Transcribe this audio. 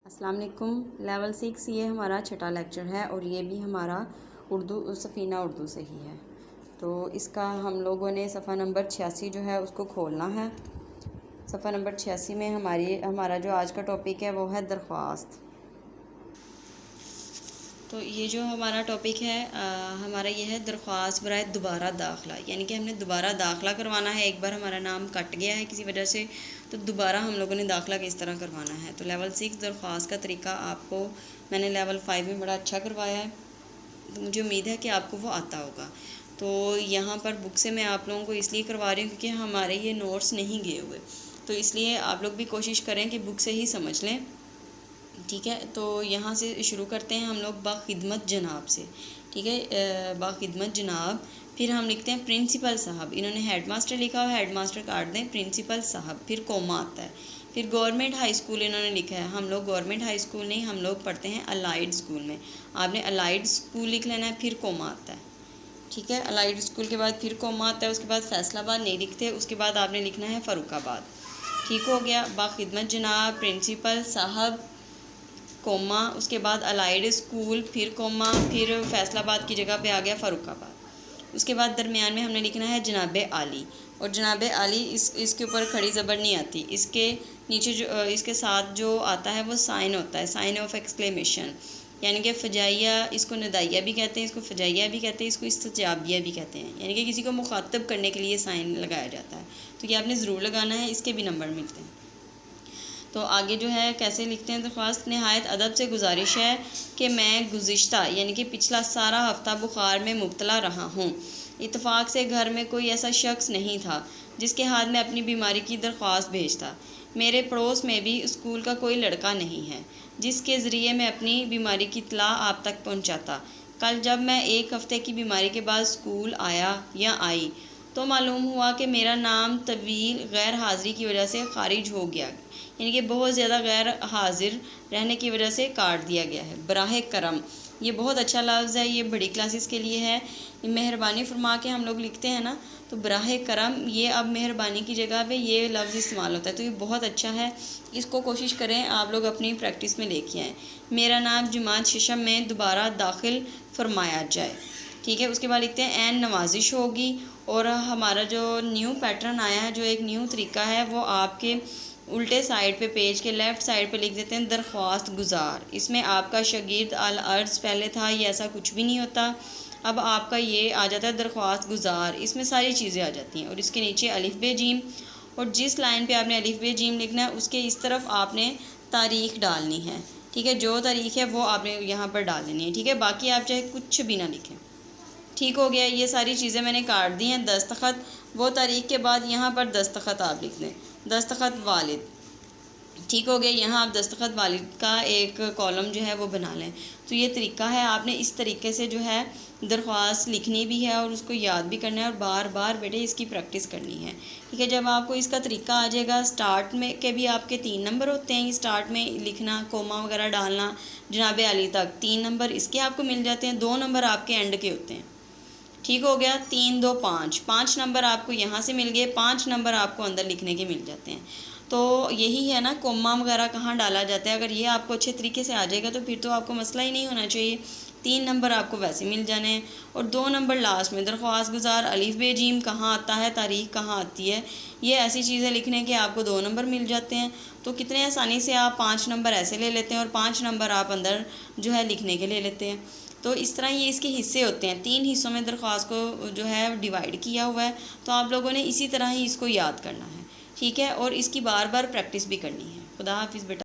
السلام علیکم۔ لیول 6 یہ ہمارا چھٹا لیکچر ہے اور یہ بھی ہمارا سفینہ اردو سے ہی ہے۔ تو اس کا ہم لوگوں نے صفحہ نمبر 86 جو ہے اس کو کھولنا ہے۔ صفحہ نمبر 86 میں ہمارا جو آج کا ٹاپک ہے وہ ہے درخواست۔ تو یہ جو ہمارا ٹاپک ہے ہمارا یہ ہے درخواست برائے دوبارہ داخلہ، یعنی کہ ہم نے دوبارہ داخلہ کروانا ہے۔ ایک بار ہمارا نام کٹ گیا ہے کسی وجہ سے، تو دوبارہ ہم لوگوں نے داخلہ کس طرح کروانا ہے۔ تو لیول 6 درخواست کا طریقہ آپ کو میں نے لیول 5 میں بڑا اچھا کروایا ہے، تو مجھے امید ہے کہ آپ کو وہ آتا ہوگا۔ تو یہاں پر بک سے میں آپ لوگوں کو اس لیے کروا رہی ہوں کیونکہ ہمارے یہ نوٹس نہیں گئے ہوئے، تو اس لیے آپ لوگ بھی کوشش کریں کہ بک سے ہی سمجھ لیں، ٹھیک ہے۔ تو یہاں سے شروع کرتے ہیں ہم لوگ باخدمت جناب سے، ٹھیک ہے۔ باخدمت جناب، پھر ہم لکھتے ہیں پرنسپل صاحب، انہوں نے ہیڈ ماسٹر لکھا ہوا، ہیڈ ماسٹر کاٹ دیں، پرنسپل صاحب، پھر کوما آتا ہے، پھر گورنمنٹ ہائی اسکول انہوں نے لکھا ہے، ہم لوگ گورنمنٹ ہائی اسکول نہیں، ہم لوگ پڑھتے ہیں الائڈ اسکول میں، آپ نے الائڈ اسکول لکھ لینا ہے، پھر کوما آتا ہے، ٹھیک ہے۔ الائڈ اسکول کے بعد پھر کوما آتا ہے، اس کے بعد فیصل آباد نہیں لکھتے، اس کے بعد آپ نے لکھنا ہے فاروق آباد، ٹھیک ہو گیا۔ باخدمت جناب، پرنسپل صاحب، کوما، اس کے بعد الائڈ اسکول، پھر کوما، پھر فیصل آباد کی جگہ پہ آ گیا فاروق آباد، اس کے بعد درمیان میں ہم نے لکھنا ہے جناب عالی، اور جناب عالی اس کے اوپر کھڑی زبر نہیں آتی، اس کے نیچے جو اس کے ساتھ جو آتا ہے وہ سائن ہوتا ہے، سائن آف ایکسکلیمیشن، یعنی کہ فجائیہ، اس کو ندائیہ بھی کہتے ہیں، اس کو فجائیہ بھی کہتے ہیں، اس کو استجابیہ بھی کہتے ہیں، یعنی کہ کسی کو مخاطب کرنے کے لیے سائن لگایا جاتا ہے، تو یہ آپ نے ضرور لگانا ہے، اس کے بھی نمبر ملتے ہیں۔ تو آگے جو ہے کیسے لکھتے ہیں درخواست، نہایت ادب سے گزارش ہے کہ میں گزشتہ یعنی کہ پچھلا سارا ہفتہ بخار میں مبتلا رہا ہوں۔ اتفاق سے گھر میں کوئی ایسا شخص نہیں تھا جس کے ہاتھ میں اپنی بیماری کی درخواست بھیجتا۔ میرے پڑوس میں بھی اسکول کا کوئی لڑکا نہیں ہے جس کے ذریعے میں اپنی بیماری کی اطلاع آپ تک پہنچاتا۔ کل جب میں ایک ہفتے کی بیماری کے بعد اسکول آئی تو معلوم ہوا کہ میرا نام طویل غیر حاضری کی وجہ سے خارج ہو گیا، یعنی کہ بہت زیادہ غیر حاضر رہنے کی وجہ سے کاٹ دیا گیا ہے۔ براہ کرم، یہ بہت اچھا لفظ ہے، یہ بڑی کلاسز کے لیے ہے، مہربانی فرما کے ہم لوگ لکھتے ہیں نا، تو براہ کرم یہ اب مہربانی کی جگہ پہ یہ لفظ استعمال ہوتا ہے، تو یہ بہت اچھا ہے، اس کو کوشش کریں آپ لوگ اپنی پریکٹس میں لے کے آئیں۔ میرا نام جماعت ششم میں دوبارہ داخل فرمایا جائے، ٹھیک ہے۔ اس کے بعد لکھتے ہیں عین نوازش ہوگی، اور ہمارا جو نیو پیٹرن آیا ہے، جو ایک نیو طریقہ ہے، وہ آپ کے الٹے سائڈ پہ پیج کے لیفٹ سائڈ پہ لکھ دیتے ہیں درخواست گزار۔ اس میں آپ کا شاگرد الارض پہلے تھا، یہ ایسا کچھ بھی نہیں ہوتا، اب آپ کا یہ آ جاتا ہے درخواست گزار، اس میں ساری چیزیں آ جاتی ہیں، اور اس کے نیچے الف ب جیم، اور جس لائن پہ آپ نے الف ب جیم لکھنا ہے اس کے اس طرف آپ نے تاریخ ڈالنی ہے، ٹھیک ہے، جو تاریخ ہے وہ آپ نے یہاں پر ڈال دینی ہے، ٹھیک ہے، باقی آپ چاہے کچھ بھی نہ لکھیں، ٹھیک ہو گیا۔ یہ ساری چیزیں میں نے کاٹ دی ہیں۔ دستخط، وہ تاریخ کے بعد یہاں پر دستخط آپ لکھ دیں، دستخط والد، ٹھیک ہو گیا۔ یہاں آپ دستخط والد کا ایک کالم جو ہے وہ بنا لیں۔ تو یہ طریقہ ہے، آپ نے اس طریقے سے جو ہے درخواست لکھنی بھی ہے اور اس کو یاد بھی کرنا ہے، اور بار بار بیٹے اس کی پریکٹس کرنی ہے، ٹھیک ہے۔ جب آپ کو اس کا طریقہ آ جائے گا، سٹارٹ میں کے بھی آپ کے 3 نمبر ہوتے ہیں، سٹارٹ میں لکھنا، کوما وغیرہ ڈالنا، جناب علی تک 3 نمبر اس کے آپ کو مل جاتے ہیں، 2 نمبر آپ کے اینڈ کے ہوتے ہیں، ٹھیک ہو گیا۔ 3 2 5 5 نمبر آپ کو یہاں سے مل گئے، 5 نمبر آپ کو اندر لکھنے کے مل جاتے ہیں۔ تو یہی ہے نا، کوما وغیرہ کہاں ڈالا جاتا ہے، اگر یہ آپ کو اچھے طریقے سے آ جائے گا تو پھر تو آپ کو مسئلہ ہی نہیں ہونا چاہیے۔ 3 نمبر آپ کو ویسے مل جانے ہیں، اور 2 نمبر لاسٹ میں درخواست گزار، الف ب جیم کہاں آتا ہے، تاریخ کہاں آتی ہے، یہ ایسی چیزیں لکھنے کے آپ کو 2 نمبر مل جاتے ہیں۔ تو کتنے آسانی سے آپ 5 نمبر ایسے لے لیتے ہیں، اور 5 نمبر آپ اندر جو ہے لکھنے کے لے لیتے ہیں۔ تو اس طرح یہ اس کے حصے ہوتے ہیں، 3 حصوں میں درخواست کو جو ہے ڈیوائیڈ کیا ہوا ہے، تو آپ لوگوں نے اسی طرح ہی اس کو یاد کرنا ہے، ٹھیک ہے، اور اس کی بار بار پریکٹس بھی کرنی ہے۔ خدا حافظ بیٹا۔